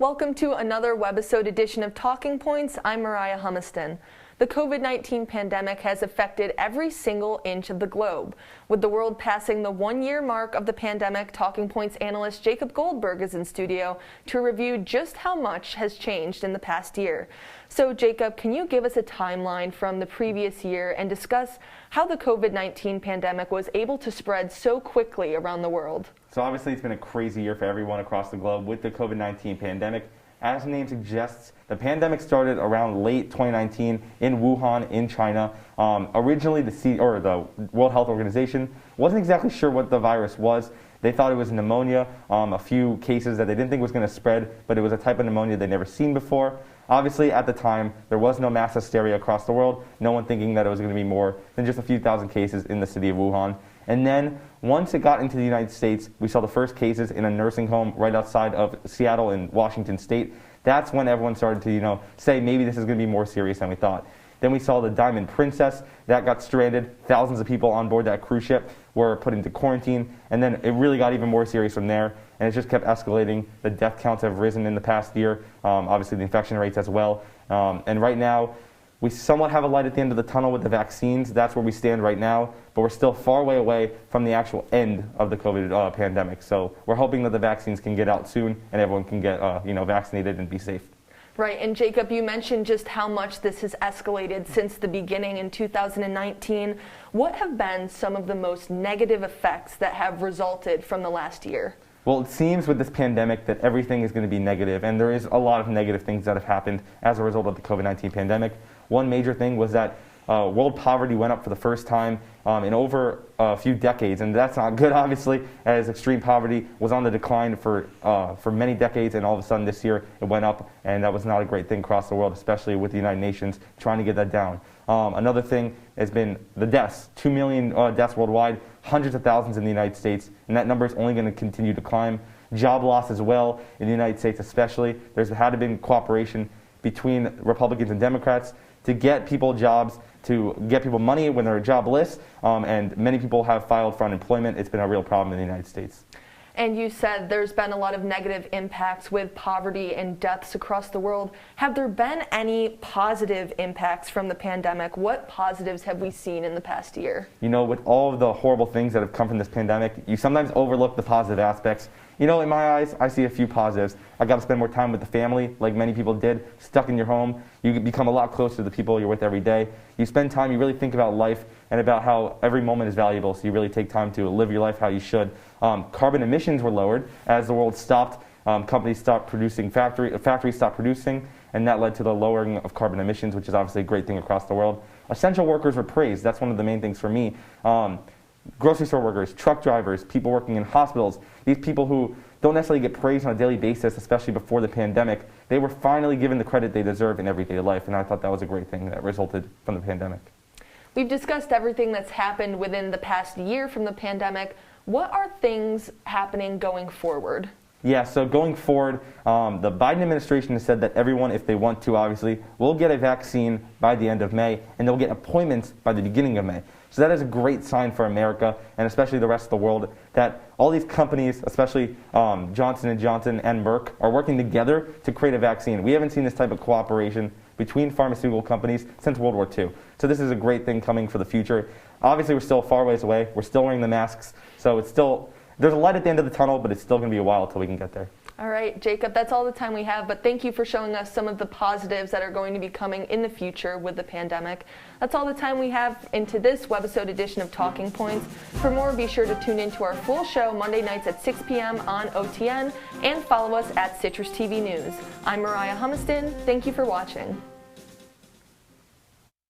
Welcome to another Webisode edition of Talking Points. I'm Mariah Humiston. The COVID-19 pandemic has affected every single inch of the globe. With the world passing the one-year mark of the pandemic, Talking Points analyst Jacob Goldberg is in studio to review just how much has changed in the past year. So Jacob, can you give us a timeline from the previous year and discuss how the COVID-19 pandemic was able to spread so quickly around the world? So obviously it's been a crazy year for everyone across the globe with the COVID-19 pandemic. As the name suggests, the pandemic started around late 2019 in Wuhan, in China. Originally, the World Health Organization wasn't exactly sure what the virus was. They thought it was pneumonia, a few cases that they didn't think was going to spread, but it was a type of pneumonia they'd never seen before. Obviously, at the time, there was no mass hysteria across the world, no one thinking that it was going to be more than just a few thousand cases in the city of Wuhan. And then, once it got into the United States, we saw the first cases in a nursing home right outside of Seattle in Washington State. That's when everyone started to, say maybe this is going to be more serious than we thought. Then we saw the Diamond Princess that got stranded. Thousands of people on board that cruise ship were put into quarantine. And then it really got even more serious from there. And it just kept escalating. The death counts have risen in the past year. Obviously, the infection rates as well. And right now, we somewhat have a light at the end of the tunnel with the vaccines. That's where we stand right now. But we're still far way away from the actual end of the COVID pandemic. So we're hoping that the vaccines can get out soon and everyone can get vaccinated and be safe. Right, and Jacob, you mentioned just how much this has escalated since the beginning in 2019. What have been some of the most negative effects that have resulted from the last year? Well, it seems with this pandemic that everything is going to be negative, and there is a lot of negative things that have happened as a result of the COVID-19 pandemic. One major thing was that world poverty went up for the first time in over a few decades, and that's not good, obviously, as extreme poverty was on the decline for many decades, and all of a sudden this year it went up, and that was not a great thing across the world, especially with the United Nations trying to get that down. Another thing has been the deaths. 2 million deaths worldwide, hundreds of thousands in the United States, and that number is only going to continue to climb. Job loss as well in the United States especially. There's had to be cooperation between Republicans and Democrats to get people jobs, to get people money when they're jobless, and many people have filed for unemployment. It's been a real problem in the United States. And you said there's been a lot of negative impacts with poverty and deaths across the world. Have there been any positive impacts from the pandemic? What positives have we seen in the past year? With all of the horrible things that have come from this pandemic, you sometimes overlook the positive aspects. In my eyes, I see a few positives. I got to spend more time with the family, like many people did, stuck in your home. You become a lot closer to the people you're with every day. You spend time, you really think about life and about how every moment is valuable, so you really take time to live your life how you should. Carbon emissions were lowered as the world stopped. Companies stopped producing, factories stopped producing, and that led to the lowering of carbon emissions, which is obviously a great thing across the world. Essential workers were praised. That's one of the main things for me. Grocery store workers, truck drivers, people working in hospitals, these people who don't necessarily get praised on a daily basis, especially before the pandemic, they were finally given the credit they deserve in everyday life, and I thought that was a great thing that resulted from the pandemic. We've discussed everything that's happened within the past year from the pandemic. What are things happening going forward? Yeah, so going forward, the Biden administration has said that everyone, if they want to, obviously, will get a vaccine by the end of May, and they'll get appointments by the beginning of May. So that is a great sign for America, and especially the rest of the world, that all these companies, especially Johnson & Johnson and Merck, are working together to create a vaccine. We haven't seen this type of cooperation between pharmaceutical companies since World War II. So this is a great thing coming for the future. Obviously, we're still far ways away. We're still wearing the masks, so there's a light at the end of the tunnel, but it's still going to be a while until we can get there. All right, Jacob, that's all the time we have, but thank you for showing us some of the positives that are going to be coming in the future with the pandemic. That's all the time we have into this Webisode edition of Talking Points. For more, be sure to tune into our full show Monday nights at 6 p.m. on OTN and follow us at CitrusTV News. I'm Mariah Humiston. Thank you for watching.